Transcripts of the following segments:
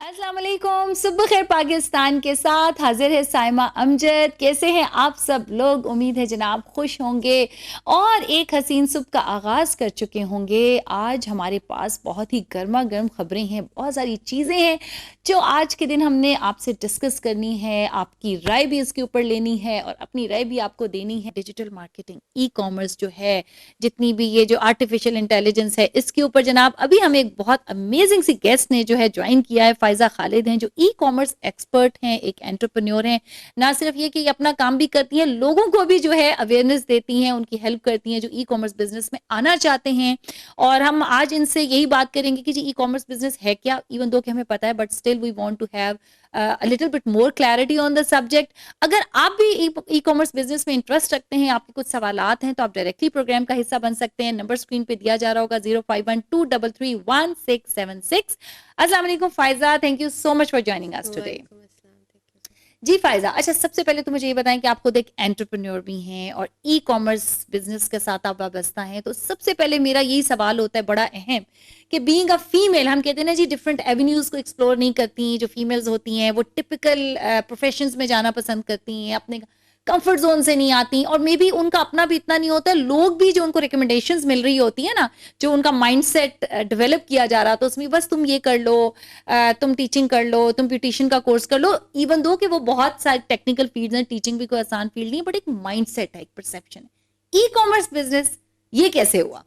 अस्सलाम वालेकुम, सुबह खैर पाकिस्तान के साथ हाजिर है साइमा अमजद। कैसे हैं आप सब लोग? उम्मीद है जनाब खुश होंगे और एक हसीन सुबह का आगाज़ कर चुके होंगे। आज हमारे पास बहुत ही गर्मा गर्म खबरें हैं, बहुत सारी चीज़ें हैं जो आज के दिन हमने आपसे डिस्कस करनी है। आपकी राय भी इसके ऊपर लेनी है और अपनी राय भी आपको देनी है। डिजिटल मार्केटिंग, ई कॉमर्स जो है, जितनी भी ये जो आर्टिफिशियल इंटेलिजेंस है, इसके ऊपर जनाब अभी हमें एक बहुत अमेजिंग सी गेस्ट ने जो है ज्वाइन किया है। फायजा खालिद हैं जो ई कॉमर्स एक्सपर्ट हैं, एक एंटरप्रेन्योर हैं। ना सिर्फ ये कि अपना काम भी करती हैं, लोगों को भी जो है अवेयरनेस देती हैं, उनकी हेल्प करती हैं जो ई कॉमर्स बिजनेस में आना चाहते हैं। और हम आज इनसे यही बात करेंगे कि जी ई कॉमर्स बिजनेस है क्या, इवन दो कि हमें पता है, but still we want to have a little bit more clarity on the subject. अगर आप भी ई कॉमर्स बिजनेस में इंटरेस्ट रखते हैं, आपके कुछ सवालात हैं, तो आप डायरेक्टली प्रोग्राम का हिस्सा बन सकते हैं। नंबर स्क्रीन पे दिया जा रहा होगा 0512331676। अस्सलाम वालेकुम Faiza, thank you so much for joining us today. वालेकुम अस्सलाम, थैंक यू सो जी फायजा, अच्छा सबसे पहले तो मुझे ये बताएं कि आप खुद एक एंटरप्रेन्योर भी हैं और ई कॉमर्स बिजनेस के साथ आप वाबस्ता हैं। तो सबसे पहले मेरा यही सवाल होता है बड़ा अहम कि बीइंग अ फीमेल, हम कहते हैं ना जी डिफरेंट एवेन्यूज को एक्सप्लोर नहीं करती। जो फीमेल्स होती हैं वो टिपिकल प्रोफेशंस में जाना पसंद करती हैं, अपने कंफर्ट जोन से नहीं आती, और मे बी उनका अपना भी इतना नहीं होता है। लोग भी जो उनको रिकमेंडेशंस मिल रही होती है ना, जो उनका माइंडसेट डेवलप किया जा रहा, तो उसमें बस तुम ये कर लो, तुम टीचिंग कर लो, तुम ब्यूटिशियन का कोर्स कर लो। इवन दो कि वो बहुत सारे टेक्निकल फील्ड हैं, टीचिंग भी कोई आसान फील्ड नहीं है, बट एक माइंडसेट है, एक परसेप्शन है। ई कॉमर्स बिजनेस ये कैसे हुआ?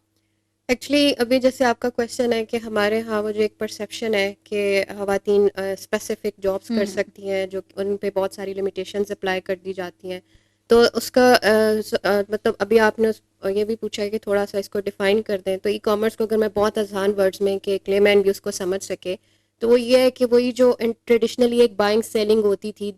एक्चुअली अभी जैसे आपका क्वेश्चन है कि हमारे यहाँ वो जो एक परसेप्शन है कि ख़वातीन स्पेसिफिक जॉब्स कर सकती हैं, जो उन पे बहुत सारी लिमिटेशंस अप्लाई कर दी जाती हैं। तो उसका मतलब अभी आपने ये भी पूछा है कि थोड़ा सा इसको डिफ़ाइन कर दें। तो ई कॉमर्स को अगर मैं बहुत आसान वर्ड्स में कि एक लेमैन भी उसको समझ सके, तो वो ये है कि वही जो ट्रेडिशनली एक बाइंग सेलिंग होती थी,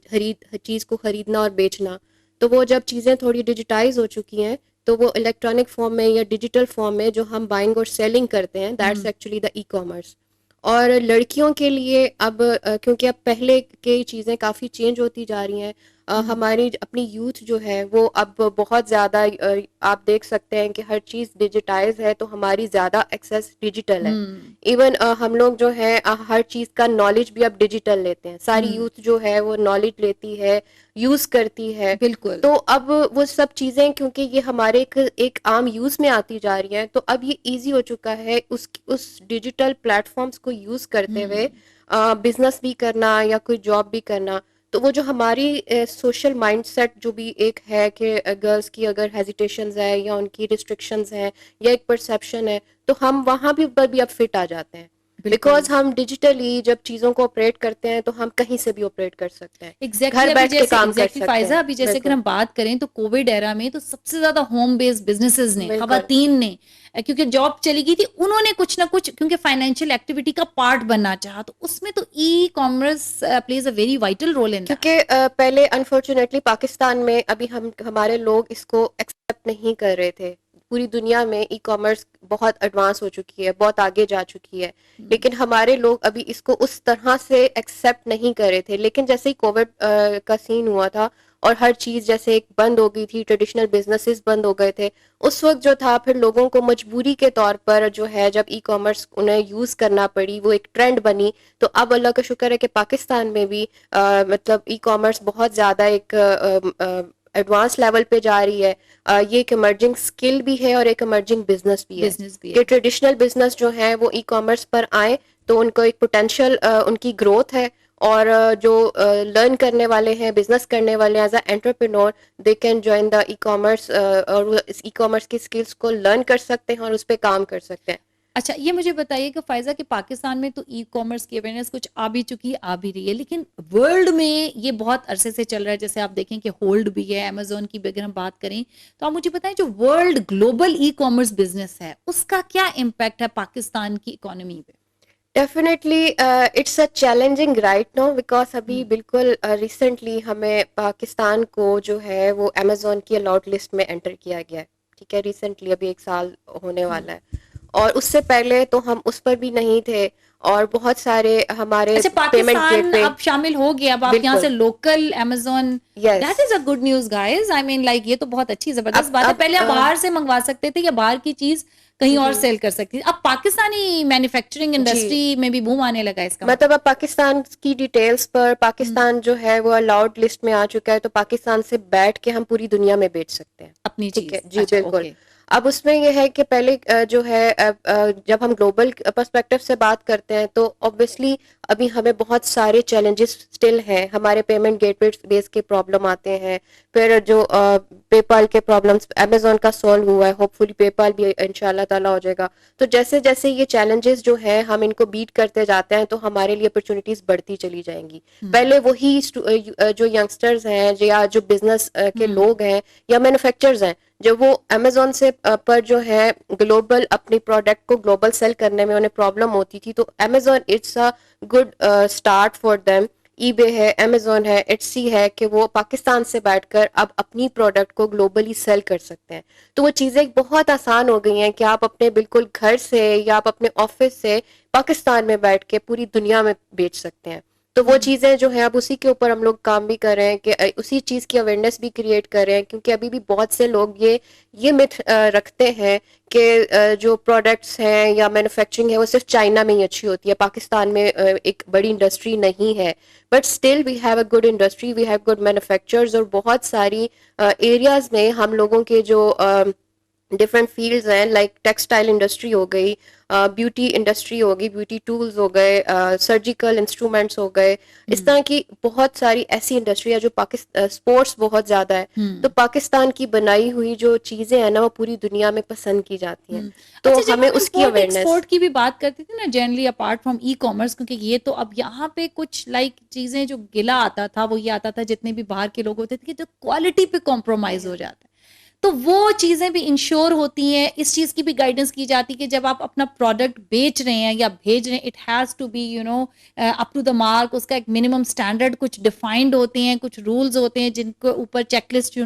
खरीद चीज़ को ख़रीदना और बेचना, तो वो जब चीज़ें थोड़ी डिजिटाइज हो चुकी हैं, तो वो इलेक्ट्रॉनिक फॉर्म में या डिजिटल फॉर्म में जो हम बाइंग और सेलिंग करते हैं, that's actually the e commerce. और लड़कियों के लिए अब क्योंकि अब पहले की चीज़ें काफ़ी चेंज होती जा रही हैं, हमारी अपनी यूथ जो है वो अब बहुत ज़्यादा, आप देख सकते हैं कि हर चीज़ डिजिटाइज है, तो हमारी ज़्यादा एक्सेस डिजिटल है। हम्म। इवन हम लोग जो है हर चीज़ का नॉलेज भी अब डिजिटल लेते हैं। सारी हम्म। यूथ जो है वो नॉलेज लेती है, यूज़ करती है। बिल्कुल। तो अब वो सब चीज़ें क्योंकि ये हमारे एक आम यूज़ में आती जा रही हैं, तो अब ये इजी हो चुका है उस डिजिटल प्लेटफॉर्म्स को यूज़ करते हुए हम्म। बिजनेस भी करना या कोई जॉब भी करना। तो वो जो हमारी सोशल माइंडसेट जो भी एक है कि गर्ल्स की अगर हेजिटेशंस है या उनकी रिस्ट्रिक्शंस हैं या एक परसेप्शन है, तो हम वहाँ भी पर भी अब फिट आ जाते हैं। बिल्कुल। बिकॉज हम डिजिटली जब चीज़ों को ऑपरेट करते हैं, तो हम कहीं से भी ऑपरेट कर सकते हैं, एग्जैक्टली घर अभी बैठ के जैसे काम कर एग्जैक्टली सकते फायजा, हैं। अभी जैसे अगर बिल्कुल, हम बात करें तो कोविड एरा में तो सबसे ज्यादा होम बेस्ड बिजनेसेस ने, बिल्कुल। खवातीन ने, क्योंकि जॉब चली गई थी, उन्होंने कुछ ना कुछ क्योंकि फाइनेंशियल एक्टिविटी का पार्ट बनना चाहा, तो उसमें तो e commerce plays a very vital role in that. क्योंकि पहले अनफॉर्चुनेटली पाकिस्तान में अभी हम हमारे लोग इसको एक्सेप्ट नहीं कर रहे थे। पूरी दुनिया में ई कॉमर्स बहुत एडवांस हो चुकी है, बहुत आगे जा चुकी है, लेकिन हमारे लोग अभी इसको उस तरह से एक्सेप्ट नहीं कर रहे थे। लेकिन जैसे ही कोविड का सीन हुआ था और हर चीज़ जैसे एक बंद हो गई थी, ट्रेडिशनल बिजनेसेस बंद हो गए थे, उस वक्त जो था फिर लोगों को मजबूरी के तौर पर जो है जब ई कॉमर्स उन्हें यूज़ करना पड़ी, वो एक ट्रेंड बनी। तो अब अल्लाह का शुक्र है कि पाकिस्तान में भी मतलब ई कॉमर्स बहुत ज़्यादा एक एडवांस लेवल पे जा रही है। ये एक इमर्जिंग स्किल भी है और एक इमर्जिंग बिजनेस भी है बिजनेस भी कि है। ट्रेडिशनल बिजनेस जो है वो ई कॉमर्स पर आए, तो उनको एक पोटेंशियल उनकी ग्रोथ है। और जो लर्न करने वाले हैं, बिजनेस करने वाले हैं as a entrepreneur, they can join the e commerce और वो इस ई कॉमर्स की स्किल्स को लर्न कर सकते हैं और उस पर काम कर सकते हैं। अच्छा ये मुझे बताइए कि फायजा कि पाकिस्तान में तो ई कॉमर्स की अवेयरनेस कुछ आ भी चुकी है, आ भी रही है, लेकिन वर्ल्ड में ये बहुत अरसे से चल रहा है। जैसे आप देखें कि होल्ड भी है, अमेजोन की भी अगर हम बात करें, तो आप मुझे बताएं जो world global e commerce business है उसका क्या इम्पैक्ट है पाकिस्तान की इकोनॉमी पे? Definitely it's a challenging right now, because अभी हम्म। बिल्कुल रिसेंटली हमें पाकिस्तान को जो है वो अमेजोन की अलॉट लिस्ट में एंटर किया गया है। ठीक है, रिसेंटली अभी एक साल होने हम्म। वाला है। और उससे पहले तो हम उस पर भी नहीं थे, और बहुत सारे हमारे अच्छा पेमेंट पाकिस्तान गेटवे। अब शामिल हो गया, अब आप यहाँ बिल्कुल। से local Amazon, yes. That is a good news guys. I mean like ये तो बहुत अच्छी जबरदस्त अब बात है। अब पहले आप बाहर से मंगवा सकते थे या बाहर की चीज कहीं और सेल कर सकती थी। अब पाकिस्तानी मैन्युफैक्चरिंग जी इंडस्ट्री में भी बूम आने लगा है इसका मतलब अब पाकिस्तान की डिटेल्स पर हम्म, पाकिस्तान जो है वो अलाउड लिस्ट में आ चुका है, तो पाकिस्तान से बैठ के हम पूरी दुनिया में बेच सकते हैं। अपनी ठीक है चीज। जी अच्छा, बिल्कुल। ओके। अब उसमें यह है कि पहले जो है जब हम ग्लोबल पर्सपेक्टिव से बात करते हैं तो ऑब्वियसली अभी हमें बहुत सारे चैलेंजेस स्टिल हैं। हमारे पेमेंट गेटवे बेस के प्रॉब्लम आते हैं, फिर जो पेपाल के प्रॉब्लम्स अमेजोन का सॉल्व हुआ है, होपफुली पेपाल भी इंशाल्लाह ताला हो जाएगा। तो जैसे जैसे ये चैलेंजेस जो हैं हम इनको बीट करते जाते हैं तो हमारे लिए अपॉर्चुनिटीज बढ़ती चली जाएंगी। पहले वही जो यंगस्टर्स हैं या जो बिजनेस के लोग हैं या मैन्युफैक्चरर्स हैं, जब वो अमेजोन से पर जो है ग्लोबल अपनी प्रोडक्ट को ग्लोबल सेल करने में उन्हें प्रॉब्लम होती थी, तो Amazon it's a good start for them. EBay है, अमेजोन है, एटसी है कि वो पाकिस्तान से बैठकर अब अपनी प्रोडक्ट को ग्लोबली सेल कर सकते हैं। तो वो चीज़ें बहुत आसान हो गई हैं कि आप अपने बिल्कुल घर से या आप अपने ऑफिस से पाकिस्तान में बैठ के पूरी दुनिया में बेच सकते हैं। तो वो चीज़ें जो है अब उसी के ऊपर हम लोग काम भी कर रहे हैं कि उसी चीज़ की अवेयरनेस भी क्रिएट कर रहे हैं, क्योंकि अभी भी बहुत से लोग ये मिथ रखते हैं कि जो प्रोडक्ट्स हैं या मैन्युफैक्चरिंग है वो सिर्फ चाइना में ही अच्छी होती है, पाकिस्तान में एक बड़ी इंडस्ट्री नहीं है। But still we have a good industry, we have good manufacturers, और बहुत सारी एरियाज में हम लोगों के जो डिफरेंट फील्ड्स हैं, लाइक टेक्सटाइल इंडस्ट्री हो गई, ब्यूटी इंडस्ट्री होगी, ब्यूटी टूल्स हो गए, सर्जिकल इंस्ट्रूमेंट्स हो गए, इस तरह की बहुत सारी ऐसी इंडस्ट्री है जो पाकिस्तान स्पोर्ट्स बहुत ज्यादा है। तो पाकिस्तान की बनाई हुई जो चीजें हैं ना वो पूरी दुनिया में पसंद की जाती हैं। तो अच्छा, जब हमें हम उसकी इम्पोर्ट अवेयरनेस एक्सपोर्ट की भी बात करते थे ना, generally apart from e commerce, क्योंकि ये तो अब यहाँ पे कुछ लाइक चीजें जो गिला आता था वो ये आता था, जितने भी बाहर के लोग होते थे कि जो क्वालिटी पे कॉम्प्रोमाइज हो जाता है, तो वो चीजें भी इंश्योर होती हैं। इस चीज की भी गाइडेंस की जाती है कि जब आप अपना प्रोडक्ट बेच रहे हैं या भेज रहे हैं, it has to be up to the mark. उसका एक मिनिमम स्टैंडर्ड कुछ डिफाइंड होते हैं, कुछ रूल्स होते हैं जिनके ऊपर चेकलिस्ट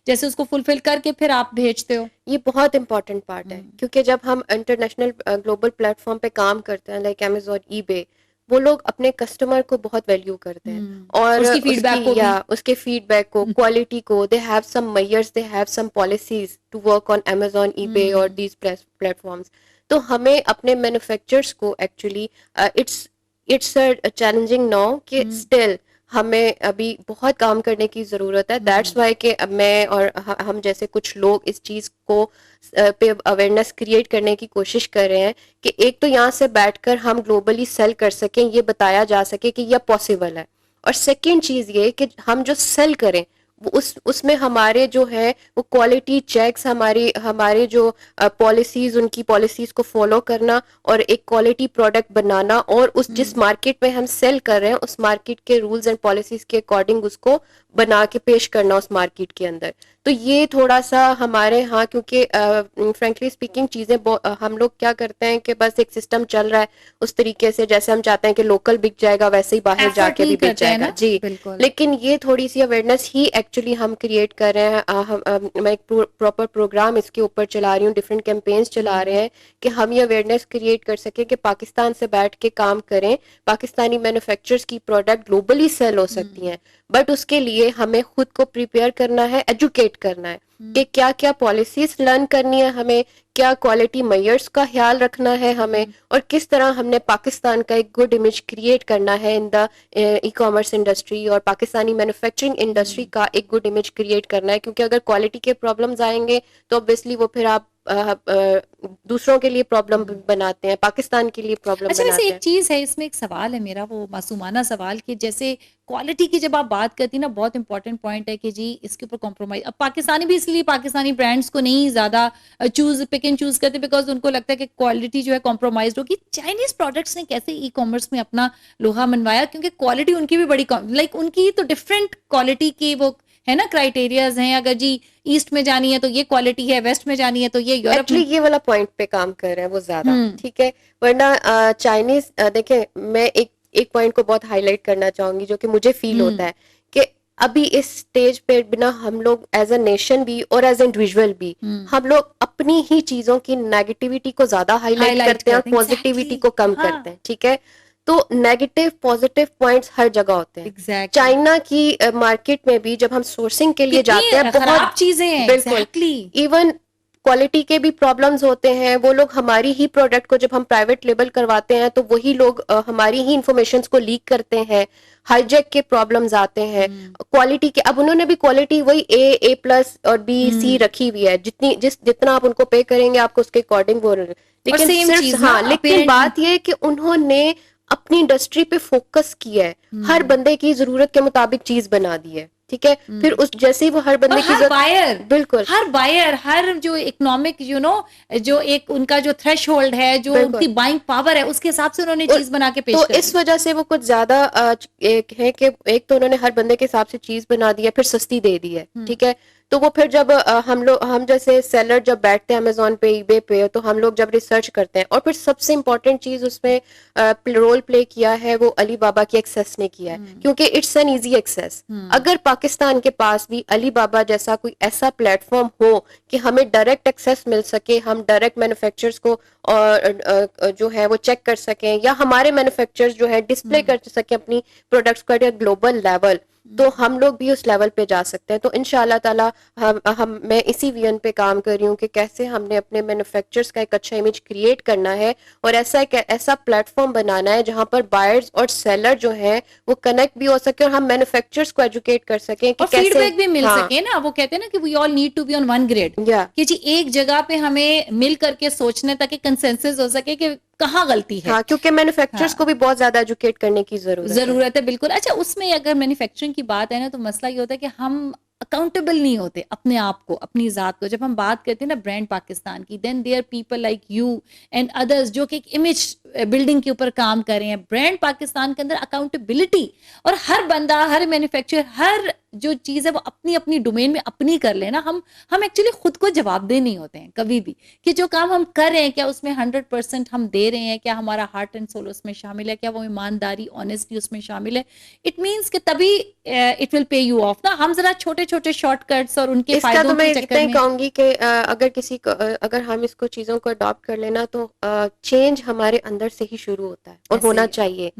जैसे उसको फुलफिल करके फिर आप भेजते हो। ये बहुत इंपॉर्टेंट पार्ट है, क्योंकि जब हम इंटरनेशनल ग्लोबल प्लेटफॉर्म पे काम करते हैं लाइक अमेजोन, ईबे, वो लोग अपने कस्टमर को बहुत वैल्यू करते हैं और उसकी फीडबैक को भी। उसके फीडबैक को, क्वालिटी को। They have some measures, they have some policies to work on Amazon, eBay और दीज प्लेटफॉर्म्स। तो हमें अपने मैन्युफैक्चरर्स को actually it's it's challenging now कि स्टिल हमें अभी बहुत काम करने की ज़रूरत है। दैट्स वाई कि मैं और हम जैसे कुछ लोग इस चीज़ को पे अवेयरनेस क्रिएट करने की कोशिश कर रहे हैं कि एक तो यहाँ से बैठकर हम ग्लोबली सेल कर सकें, ये बताया जा सके कि यह पॉसिबल है, और सेकेंड चीज़ ये कि हम जो सेल करें वो उसमें हमारे जो है वो क्वालिटी चेक्स, हमारी हमारे जो पॉलिसीज, उनकी पॉलिसीज को फॉलो करना और एक क्वालिटी प्रोडक्ट बनाना, और उस जिस मार्केट में हम सेल कर रहे हैं उस मार्केट के रूल्स एंड पॉलिसीज के अकॉर्डिंग उसको बना के पेश करना उस मार्केट के अंदर। तो ये थोड़ा सा हमारे यहाँ, क्योंकि फ्रेंकली स्पीकिंग चीज़ें हम लोग क्या करते हैं कि बस एक सिस्टम चल रहा है उस तरीके से, जैसे हम चाहते हैं कि लोकल बिक जाएगा वैसे ही बाहर जाके भी बिक जाएगा जी। लेकिन ये थोड़ी सी अवेयरनेस ही एक्चुअली हम क्रिएट कर रहे हैं। मैं एक प्रॉपर प्रोग्राम इसके ऊपर चला रही हूँ, डिफरेंट कैंपेन्स चला रहे हैं कि हम ये अवेयरनेस क्रिएट कर सकें कि पाकिस्तान से बैठ के काम करें, पाकिस्तानी मैन्युफैक्चरर्स की प्रोडक्ट ग्लोबली सेल हो सकती हैं। बट उसके लिए हमें खुद को प्रिपेयर करना है, एजुकेट करना है कि क्या क्या पॉलिसीज लर्न करनी है हमें, क्या क्वालिटी मेजर्स का ख्याल रखना है हमें, और किस तरह हमने पाकिस्तान का एक गुड इमेज क्रिएट करना है in the e commerce industry, और पाकिस्तानी मैन्युफैक्चरिंग इंडस्ट्री का एक गुड इमेज क्रिएट करना है। क्योंकि अगर क्वालिटी के प्रॉब्लम्स आएंगे तो ऑब्वियसली वो फिर आप दूसरों के लिए प्रॉब्लम बनाते हैं, पाकिस्तान के लिए प्रॉब्लम अच्छा, वैसे बनाते एक हैं। चीज है इसमें, एक सवाल है मेरा, वो मासूमाना सवाल, कि जैसे क्वालिटी की जब आप बात करती है ना, बहुत इंपॉर्टेंट पॉइंट है कि जी इसके ऊपर कॉम्प्रोमाइज, अब पाकिस्तानी भी इसलिए पाकिस्तानी ब्रांड्स को नहीं ज्यादा पिक एंड चूज करते, बिकॉज उनको लगता है कि क्वालिटी जो है कॉम्प्रोमाइज होगी। चाइनीज प्रोडक्ट्स ने कैसे ई कॉमर्स में अपना लोहा मनवाया, क्योंकि क्वालिटी उनकी भी बड़ी लाइक उनकी तो डिफरेंट क्वालिटी की वो है ना, क्राइटेरियाज हैं। अगर जी ईस्ट में जानी है तो ये क्वालिटी है, वेस्ट में जानी है तो ये यूरोप एक्चुअली ये वाला पॉइंट पे काम कर रहे हैं वो ज्यादा ठीक है। वरना चाइनीज देखें, मैं एक पॉइंट को बहुत हाईलाइट करना चाहूंगी जो कि मुझे फील होता है कि अभी इस स्टेज पे बिना हम लोग एज अ नेशन भी और एज इंडिविजुअल भी हम लोग अपनी ही चीजों की नेगेटिविटी को ज्यादा हाईलाइट करते हैं और पॉजिटिविटी को कम करते हैं। ठीक है, तो नेगेटिव पॉजिटिव पॉइंट्स हर जगह होते हैं। चाइना की मार्केट में भी जब हम सोर्सिंग के लिए जाते हैं बहुत चीजें हैं, बिल्कुल इवन क्वालिटी के भी प्रॉब्लम्स होते हैं, वो लोग हमारी ही प्रोडक्ट को जब हम प्राइवेट लेबल करवाते हैं तो वही लोग हमारी ही इंफॉर्मेशन को लीक करते हैं, हाईजैक के प्रॉब्लम्स आते हैं क्वालिटी के। अब उन्होंने भी क्वालिटी वही ए प्लस और बी सी रखी हुई है, जितना आप उनको पे करेंगे आपको उसके अकॉर्डिंग वो, लेकिन सेम सिर्फ चीज हाँ, ना लेकिन बात ये है कि उन्होंने अपनी इंडस्ट्री पे फोकस किया है, हर बंदे की जरूरत के मुताबिक चीज बना दी है, ठीक है। फिर उस जैसे ही वो हर बंदे की बायर, बिल्कुल हर बायर, हर जो इकोनॉमिक जो एक उनका जो थ्रेशहोल्ड है, जो उनकी बाइंग पावर है, उसके हिसाब से उन्होंने चीज बना के पेश तो कर दी। इस वजह से वो कुछ ज्यादा एक है कि एक तो उन्होंने हर बंदे के हिसाब से चीज बना दी है, फिर सस्ती दे दी है, ठीक है। तो वो फिर जब हम जैसे सेलर जब बैठते हैं अमेजोन पे, ईबे पे, तो हम लोग जब रिसर्च करते हैं, और फिर सबसे इंपॉर्टेंट चीज उसमें रोल प्ले किया है वो अली बाबा की एक्सेस ने किया है, क्योंकि इट्स एन इजी एक्सेस। अगर पाकिस्तान के पास भी अली बाबा जैसा कोई ऐसा प्लेटफॉर्म हो कि हमें डायरेक्ट एक्सेस मिल सके, हम डायरेक्ट मैन्युफैक्चरर्स को और जो है वो चेक कर सकें, या हमारे मैन्युफैक्चरर्स जो है डिस्प्ले कर सके अपनी प्रोडक्ट्स का ग्लोबल लेवल, तो हम लोग भी उस लेवल पे जा सकते हैं। तो इंशाल्लाह ताला मैं इसी विजन पे काम कर रही हूँ कि कैसे हमने अपने मैन्युफैक्चरर्स का एक अच्छा इमेज क्रिएट करना है, और ऐसा प्लेटफॉर्म बनाना है जहां पर बायर्स और सेलर जो है वो कनेक्ट भी हो सके, और हम मैन्युफैक्चरर्स को एजुकेट कर सकें कि और कैसे फीडबैक भी मिल सके ना। वो कहते हैं ना कि we all need to be on one grade, कि जी एक जगह पे हमें मिल करके सोचने ताकि कंसेंसस हो सके कि कहाँ गलती है। हाँ, क्योंकि मैन्युफैक्चरर्स को भी बहुत ज्यादा एजुकेट करने की जरूरत है। बिल्कुल। अच्छा, उसमें अगर मैन्युफैक्चरिंग की बात है ना, तो मसला ये होता है कि हम अकाउंटेबल नहीं होते अपने आप को, अपनी जात को। जब हम बात करते हैं ना ब्रांड पाकिस्तान की, then there people like you and others जो कि एक इमेज बिल्डिंग के ऊपर काम कर रहे हैं। ब्रांड पाकिस्तान के अंदर अकाउंटेबिलिटी, और हर बंदा, हर मैन्युफैक्चरर, हर जो चीज है वो अपनी अपनी डोमेन में अपनी कर लेना। हम एक्चुअली खुद को जवाबदेह नहीं होते हैं कभी भी कि जो काम हम कर रहे हैं क्या उसमें 100% हम दे रहे हैं, क्या हमारा हार्ट एंड सोल उसमें शामिल है, क्या वो ईमानदारी, ऑनेस्टी उसमें शामिल है। इट मीन्स कि तभी it will pay you of ना। हम जरा छोटे छोटे शॉर्टकट्स और उनके फायदों के चक्कर में कहूंगी कि अगर हम इसको चीजों को अडॉप्ट कर लेना, तो चेंज हमारे अंदर से ही शुरू होता है और होना चाहिए।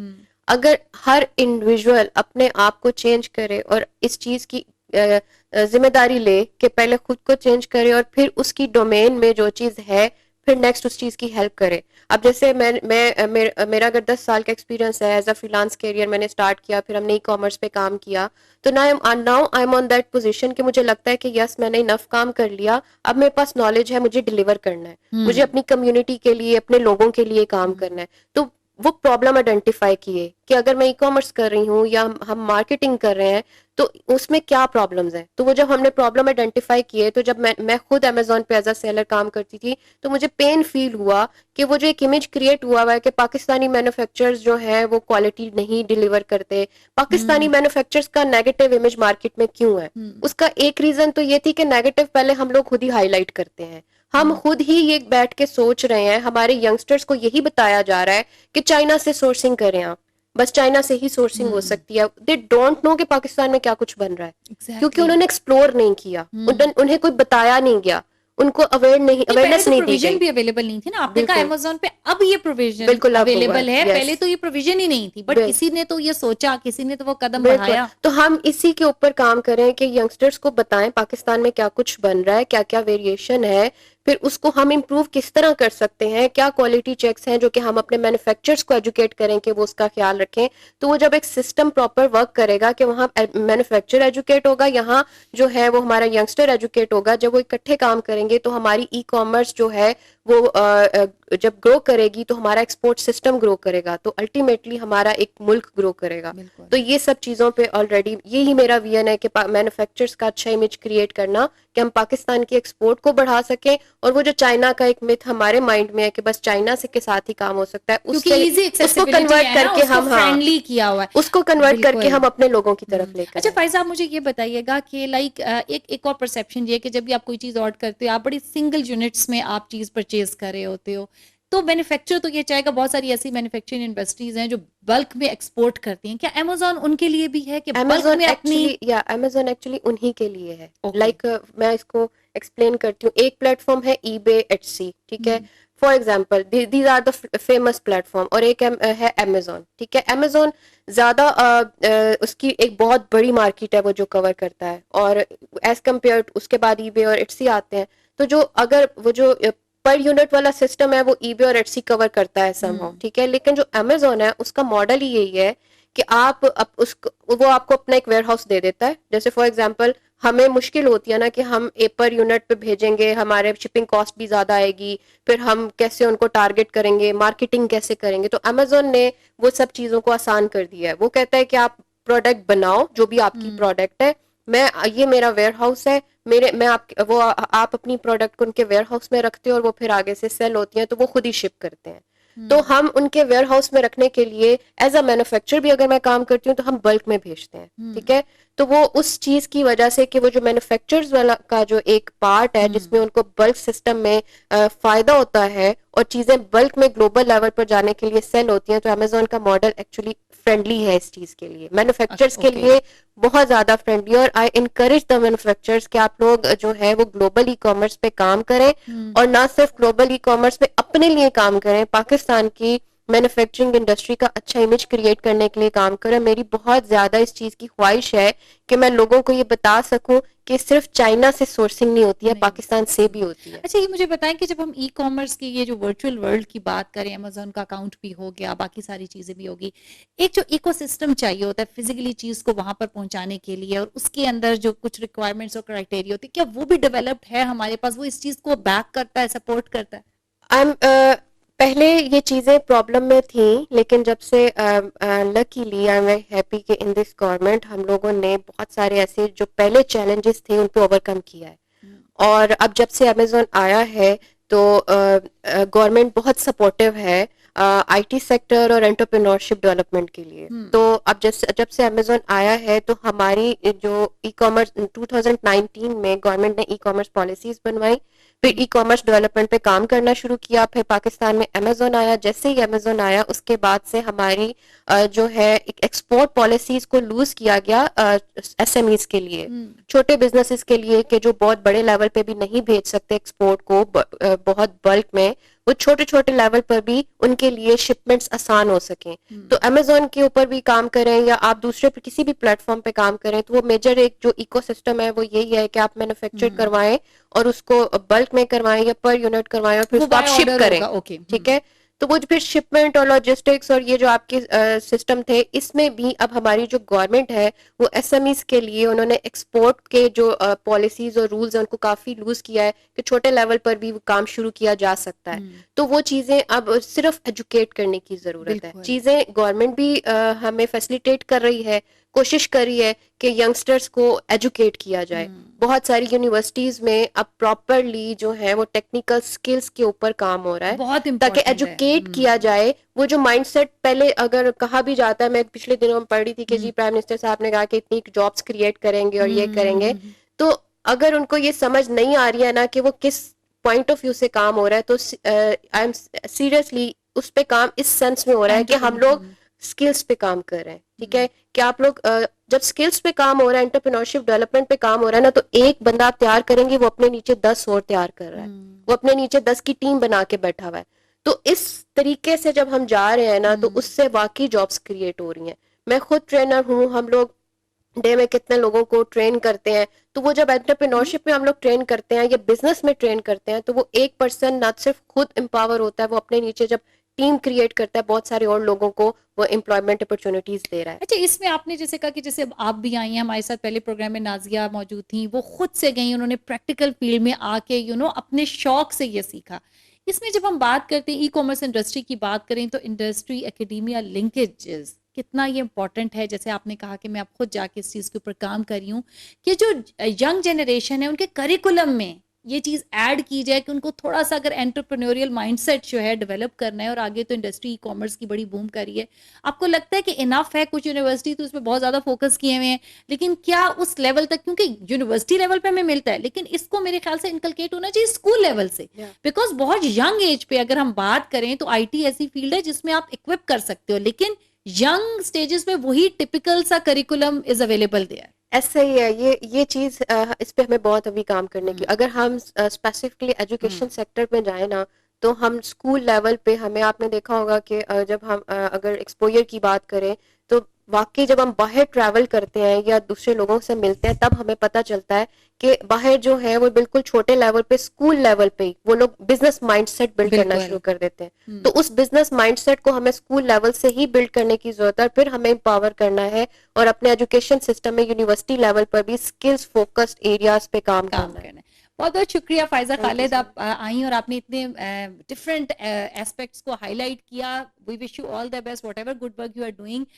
अगर हर इंडिविजुअल अपने आप को चेंज करे और इस चीज की जिम्मेदारी ले कि पहले खुद को चेंज करे और फिर उसकी डोमेन में जो चीज है फिर नेक्स्ट उस चीज की हेल्प करे। अब जैसे मेरा अगर 10 साल का एक्सपीरियंस है एज अ फ्रीलांस कैरियर, मैंने स्टार्ट किया, फिर हमने ई कॉमर्स पे काम किया, तो now I am on that position कि मुझे लगता है कि यस मैंने इनफ काम कर लिया, अब मेरे पास नॉलेज है, मुझे डिलीवर करना है, मुझे अपनी कम्युनिटी के लिए, अपने लोगों के लिए काम करना है। तो वो प्रॉब्लम आइडेंटिफाई किए कि अगर मैं ई कॉमर्स कर रही हूँ या हम मार्केटिंग कर रहे हैं तो उसमें क्या प्रॉब्लम्स हैं। तो वो जब हमने प्रॉब्लम आइडेंटिफाई किए, तो जब मैं खुद अमेजोन पे एज अ सेलर काम करती थी, तो मुझे पेन फील हुआ कि वो जो एक इमेज क्रिएट हुआ है कि पाकिस्तानी मैन्युफैक्चरर्स जो है वो क्वालिटी नहीं डिलीवर करते, पाकिस्तानी मैन्युफैक्चरर्स का नेगेटिव इमेज मार्केट में क्यों है। उसका एक रीजन तो ये थी कि नेगेटिव पहले हम लोग खुद ही हाईलाइट करते हैं, हम खुद ही ये बैठ के सोच रहे हैं, हमारे यंगस्टर्स को यही बताया जा रहा है कि चाइना से सोर्सिंग करें आप, बस चाइना से ही सोर्सिंग हो सकती है। दे डोंट नो कि पाकिस्तान में क्या कुछ बन रहा है, क्योंकि उन्होंने एक्सप्लोर नहीं किया, उन्हें कोई बताया नहीं गया, उनको अवेयरनेस नहीं दी गई। भी अवेलेबल नहीं थी ना। आपने कहा अमेज़न पे अब ये प्रोविजन बिल्कुल अवेलेबल है, पहले तो ये प्रोविजन ही नहीं थी, बट किसी ने तो ये सोचा, किसी ने तो वो कदम बढ़ाया। तो हम इसी के ऊपर काम करें कि यंगस्टर्स को बताएं पाकिस्तान में क्या कुछ बन रहा है, क्या क्या वेरिएशन है, फिर उसको हम इम्प्रूव किस तरह कर सकते हैं, क्या क्वालिटी चेक्स हैं जो कि हम अपने मैन्युफैक्चरर्स को एजुकेट करें कि वो उसका ख्याल रखें। तो वो जब एक सिस्टम प्रॉपर वर्क करेगा कि वहाँ मैन्युफैक्चरर एजुकेट होगा, यहाँ जो है वो हमारा यंगस्टर एजुकेट होगा, जब वो इकट्ठे काम करेंगे तो हमारी ई कॉमर्स जो है वो जब ग्रो करेगी तो हमारा एक्सपोर्ट सिस्टम ग्रो करेगा, तो अल्टीमेटली हमारा एक मुल्क ग्रो करेगा। तो ये सब चीज़ों पे ऑलरेडी यही मेरा विजन है कि मैन्युफैक्चरर्स का अच्छा इमेज क्रिएट करना, कि हम पाकिस्तान की एक्सपोर्ट को बढ़ा सकें, और वो जो चाइना का एक मिथ हमारे माइंड में है कि बस चाइना से के साथ ही काम हो सकता है, उसको कन्वर्ट करके हम फ्रेंडली किया हुआ है, उसको कन्वर्ट करके हम अपने लोगों की तरफ लेकर। अच्छा फाइजा, आप मुझे ये बताइएगा कि लाइक एक और परसेप्शन ये है कि जब भी आप कोई चीज ऑर्डर करते हो, आप बड़ी सिंगल यूनिट्स में आप चीज परचेज कर रहे होते हो, तो मैन्युफैक्चर तो ये चाहेगा, बहुत सारी ऐसी मैन्युफैक्चरिंग इंडस्ट्रीज हैं जो बल्क में एक्सपोर्ट करती हैं, क्या अमेज़न उनके लिए भी है कि अमेज़न अमेज़न एक्चुअली उन्हीं के लिए है। लाइक मैं इसको एक्सप्लेन करती हूँ। एक प्लेटफॉर्म है ईबे, एटसी, ठीक है, for example these are the famous platform, और एक है अमेज़न, ठीक है। अमेज़न ज्यादा उसकी एक बहुत बड़ी मार्केट है वो जो कवर करता है, और एज कम्पेयर उसके बाद ईबे और एटसी आते हैं। तो जो अगर वो जो पर यूनिट वाला सिस्टम है वो ईबे और एटसी कवर करता है समहाउ, ठीक है, लेकिन जो अमेजोन है उसका मॉडल ही यही है कि वो आपको अपना एक वेयर हाउस दे देता है। जैसे फॉर एग्जांपल हमें मुश्किल होती है ना कि हम ए पर यूनिट पे भेजेंगे, हमारे शिपिंग कॉस्ट भी ज्यादा आएगी, फिर हम कैसे उनको टारगेट करेंगे, मार्केटिंग कैसे करेंगे, तो अमेजोन ने वो सब चीजों को आसान कर दिया है। वो कहता है कि आप प्रोडक्ट बनाओ, जो भी आपकी प्रोडक्ट है, मैं ये मेरा वेयर हाउस है, मेरे मैं आप अपनी प्रोडक्ट को उनके वेयर हाउस में रखते हो और वो फिर आगे से सेल होती हैं, तो वो खुद ही शिप करते हैं। तो हम उनके वेयर हाउस में रखने के लिए एज अ मैन्युफैक्चरर भी अगर मैं काम करती हूँ तो हम बल्क में भेजते हैं, ठीक है। तो वो उस चीज की वजह से कि वो जो मैन्युफैक्चरर्स वाला का जो एक पार्ट है जिसमें उनको बल्क सिस्टम में फायदा होता है और चीजें बल्क में ग्लोबल लेवल पर जाने के लिए सेल होती हैं, तो अमेजोन का मॉडल एक्चुअली फ्रेंडली है इस चीज के लिए, मैन्युफैक्चरर्स के लिए बहुत ज्यादा फ्रेंडली। और आई इनकरेज द मैन्युफैक्चरर्स कि आप लोग जो है वो ग्लोबल ई कॉमर्स पे काम करें, और ना सिर्फ ग्लोबल ई कॉमर्स पे अपने लिए काम करें, पाकिस्तान की मैन्युफैक्चरिंग इंडस्ट्री का अच्छा इमेज क्रिएट करने के लिए काम करें। मेरी बहुत ज्यादा इस चीज की ख्वाहिश है कि मैं लोगों को ये बता सकूं कि सिर्फ चाइना से सोर्सिंग नहीं होती है, पाकिस्तान से भी होती है। अच्छा, ये मुझे बताएं कि जब हम ई कॉमर्स की ये जो वर्चुअल वर्ल्ड की बात करें, अमेजोन का अकाउंट भी हो गया, बाकी सारी चीजें भी होगी, एक जो इकोसिस्टम चाहिए होता है फिजिकली चीज को वहां पर पहुंचाने के लिए, और उसके अंदर जो कुछ रिक्वायरमेंट्स और क्राइटेरिया होती है, क्या वो भी डेवलप्ड है हमारे पास? वो इस चीज को बैक करता है, सपोर्ट करता है? पहले ये चीजें प्रॉब्लम में थी, लेकिन जब से luckily I am very happy कि इन दिस गवर्नमेंट हम लोगों ने बहुत सारे ऐसे जो पहले चैलेंजेस थे उनको ओवरकम किया है। और अब जब से अमेजोन आया है तो गवर्नमेंट बहुत सपोर्टिव है आईटी सेक्टर और एंटरप्रेन्योरशिप डेवलपमेंट के लिए। तो अब जब से अमेजोन आया है तो हमारी जो ई कॉमर्स 2019 में गवर्नमेंट ने ई कॉमर्स पॉलिसीज बनवाई, फिर ई कॉमर्स डेवलपमेंट पे काम करना शुरू किया, फिर पाकिस्तान में अमेजोन आया। जैसे ही अमेजोन आया उसके बाद से हमारी जो है एक्सपोर्ट पॉलिसीज को लूज किया गया एसएमईज के लिए, छोटे बिजनेसेस के लिए, कि जो बहुत बड़े लेवल पे भी नहीं भेज सकते एक्सपोर्ट को बहुत बल्क में, वो छोटे छोटे लेवल पर भी उनके लिए शिपमेंट्स आसान हो सकें। तो अमेजोन के ऊपर भी काम करें या आप दूसरे किसी भी प्लेटफॉर्म पे काम करें, तो वो मेजर एक जो इकोसिस्टम है वो यही है कि आप मैन्युफैक्चर करवाएं और उसको बल्क में करवाएं या पर यूनिट करवाएं और फिर उसको आप शिप करें, ठीक है। तो वो फिर शिपमेंट और लॉजिस्टिक्स और ये जो आपके सिस्टम थे, इसमें भी अब हमारी जो गवर्नमेंट है वो एसएमईज के लिए उन्होंने एक्सपोर्ट के जो पॉलिसीज और रूल्स हैं उनको काफी लूज किया है कि छोटे लेवल पर भी वो काम शुरू किया जा सकता है। तो वो चीजें अब सिर्फ एजुकेट करने की जरूरत है। चीजें गवर्नमेंट भी हमें फैसिलिटेट कर रही है, कोशिश कर रही है कि यंगस्टर्स को एजुकेट किया जाए। बहुत सारी यूनिवर्सिटीज में अब प्रॉपरली जो है वो टेक्निकल स्किल्स के ऊपर काम हो रहा है ताकि एजुकेट किया जाए। वो जो माइंडसेट पहले अगर कहा भी जाता है, मैं पिछले दिनों में पढ़ रही थी कि जी प्राइम मिनिस्टर साहब ने कहा कि इतनी जॉब्स क्रिएट करेंगे और ये करेंगे, तो अगर उनको ये समझ नहीं आ रही है ना कि वो किस पॉइंट ऑफ व्यू से काम हो रहा है, तो आई एम सीरियसली उस पे काम इस सेंस में हो रहा है कि हम लोग स्किल्स पे काम कर रहे हैं, ठीक है। कि आप लोग जब स्किल्स पे काम हो रहा है, एंटरप्रेन्योरशिप डेवलपमेंट पे काम हो रहा है ना, तो एक बंदा आप तैयार करेंगे वो अपने नीचे 10 और तैयार कर रहा है, वो अपने नीचे 10 की टीम बना के बैठा हुआ है। तो इस तरीके से जब हम जा रहे हैं ना, तो उससे वाकई जॉब्स क्रिएट हो रही हैं। मैं खुद ट्रेनर हूँ, हम लोग डे में कितने लोगों को ट्रेन करते हैं, तो वो जब एंटरप्रेन्योरशिप में हम लोग ट्रेन करते हैं या बिजनेस में ट्रेन करते हैं, तो वो एक पर्सन ना सिर्फ खुद एम्पावर होता है, वो अपने नीचे जब टीम क्रिएट करता है बहुत सारे और लोगों को वो एम्प्लॉयमेंट अपॉर्चुनिटीज दे रहा है। अच्छा, इसमें आपने जैसे कहा कि जैसे आप भी आई हैं हमारे साथ, पहले प्रोग्राम में नाजिया मौजूद थी, वो खुद से गई, उन्होंने प्रैक्टिकल फील्ड में आके अपने शौक से ये सीखा। इसमें जब हम बात करते हैं ई कॉमर्स इंडस्ट्री की बात करें, तो इंडस्ट्री एकेडमिया लिंकेजेस कितना ये इंपॉर्टेंट है। जैसे आपने कहा कि मैं अब खुद जाके इस चीज के ऊपर काम कर रही हूँ कि जो यंग जनरेशन है उनके करिकुलम में ये चीज ऐड की जाए कि उनको थोड़ा सा अगर एंटरप्रेन्योरियल माइंडसेट जो है डेवलप करना है, और आगे तो इंडस्ट्री ई कॉमर्स की बड़ी बूम कर रही है। आपको लगता है कि इनफ है? कुछ यूनिवर्सिटी तो इसमें बहुत ज्यादा फोकस किए हुए हैं, लेकिन क्या उस लेवल तक, क्योंकि यूनिवर्सिटी लेवल पे हमें मिलता है, लेकिन इसको मेरे ख्याल से इनकलकेट होना चाहिए स्कूल लेवल से, बिकॉज बहुत यंग एज पे अगर हम बात करें तो आईटी ऐसी फील्ड है जिसमें आप इक्विप कर सकते हो, लेकिन यंग स्टेजेस में वही टिपिकल सा करिकुलम इज अवेलेबल देयर। ऐसा ही है ये चीज, इस पे हमें बहुत अभी काम करने की। अगर हम स्पेसिफिकली एजुकेशन सेक्टर में जाए ना, तो हम स्कूल लेवल पे हमें, आपने देखा होगा कि जब हम अगर एक्सपोजर की बात करें, तो वाकई जब हम बाहर ट्रैवल करते हैं या दूसरे लोगों से मिलते हैं तब हमें पता चलता है कि बाहर जो है वो बिल्कुल छोटे लेवल पे, स्कूल लेवल पे ही वो लोग बिजनेस माइंडसेट बिल्ड करना बिल्कुल। शुरू कर देते हैं। तो हम्म। उस बिजनेस माइंडसेट को हमें स्कूल लेवल से ही बिल्ड करने की जरूरत है, फिर हमें एम्पावर करना है और अपने एजुकेशन सिस्टम में यूनिवर्सिटी लेवल पर भी स्किल्स फोकस्ड एरियाज पे काम काम करना है। करना है। बहुत बहुत शुक्रिया Faiza thank you Khalid, so आप मच। आई और आपने इतने डिफरेंट एस्पेक्ट्स को हाईलाइट किया। We wish you all the best, whatever good work you are doing.